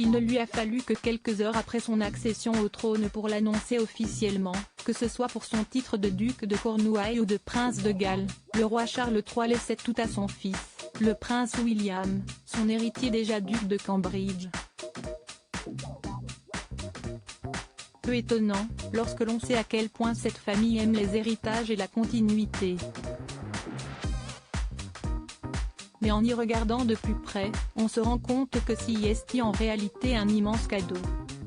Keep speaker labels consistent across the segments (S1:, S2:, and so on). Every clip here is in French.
S1: Il ne lui a fallu que quelques heures après son accession au trône pour l'annoncer officiellement, que ce soit pour son titre de duc de Cornouailles ou de prince de Galles, le roi Charles III laissait tout à son fils, le prince William, son héritier déjà duc de Cambridge. Peu étonnant, lorsque l'on sait à quel point cette famille aime les héritages et la continuité. Mais en y regardant de plus près, on se rend compte que c'est en réalité un immense cadeau.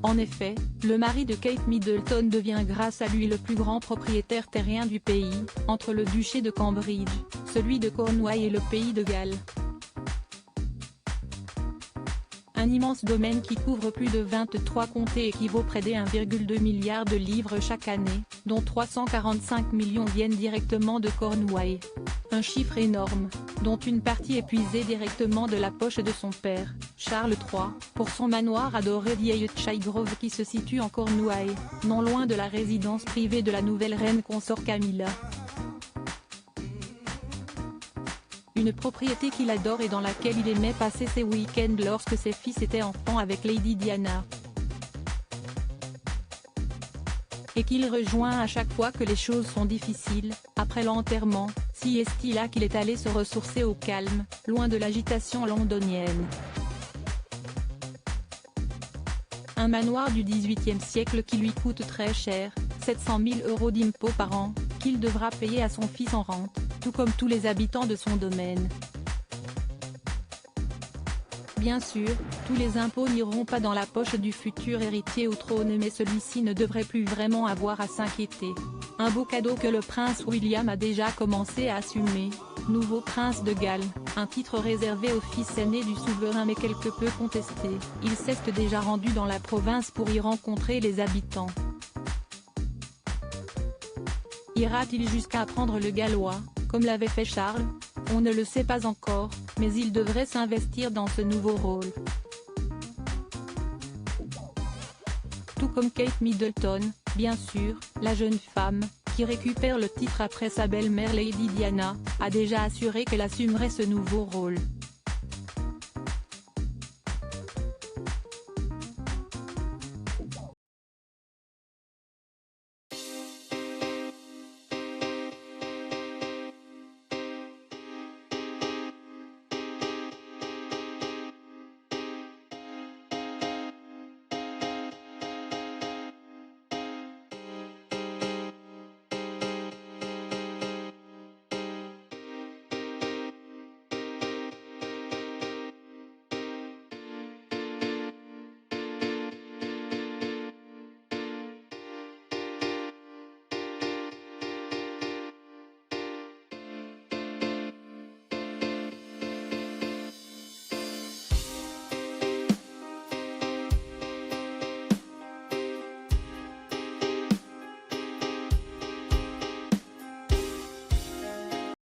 S1: En effet, le mari de Kate Middleton devient grâce à lui le plus grand propriétaire terrien du pays, entre le duché de Cambridge, celui de Cornouailles et le pays de Galles. Un immense domaine qui couvre plus de 23 comtés et qui vaut près de 1,2 milliard de livres chaque année, dont 345 millions viennent directement de Cornouailles. Un chiffre énorme, dont une partie est puisée directement de la poche de son père, Charles III, pour son manoir adoré d'Ayrshire Grove qui se situe en Cornouailles, non loin de la résidence privée de la nouvelle reine consort Camilla. Une propriété qu'il adore et dans laquelle il aimait passer ses week-ends lorsque ses fils étaient enfants avec Lady Diana. Et qu'il rejoint à chaque fois que les choses sont difficiles, après l'enterrement, c'est là qu'il est allé se ressourcer au calme, loin de l'agitation londonienne. Un manoir du XVIIIe siècle qui lui coûte très cher, 700 000 € d'impôts par an, qu'il devra payer à son fils en rente, tout comme tous les habitants de son domaine. Bien sûr, tous les impôts n'iront pas dans la poche du futur héritier au trône mais celui-ci ne devrait plus vraiment avoir à s'inquiéter. Un beau cadeau que le prince William a déjà commencé à assumer, nouveau prince de Galles, un titre réservé au fils aîné du souverain mais quelque peu contesté. Il s'est déjà rendu dans la province pour y rencontrer les habitants. Ira-t-il jusqu'à apprendre le gallois, comme l'avait fait Charles? On ne le sait pas encore, mais il devrait s'investir dans ce nouveau rôle. Tout comme Kate Middleton, bien sûr, la jeune femme, qui récupère le titre après sa belle-mère Lady Diana, a déjà assuré qu'elle assumerait ce nouveau rôle.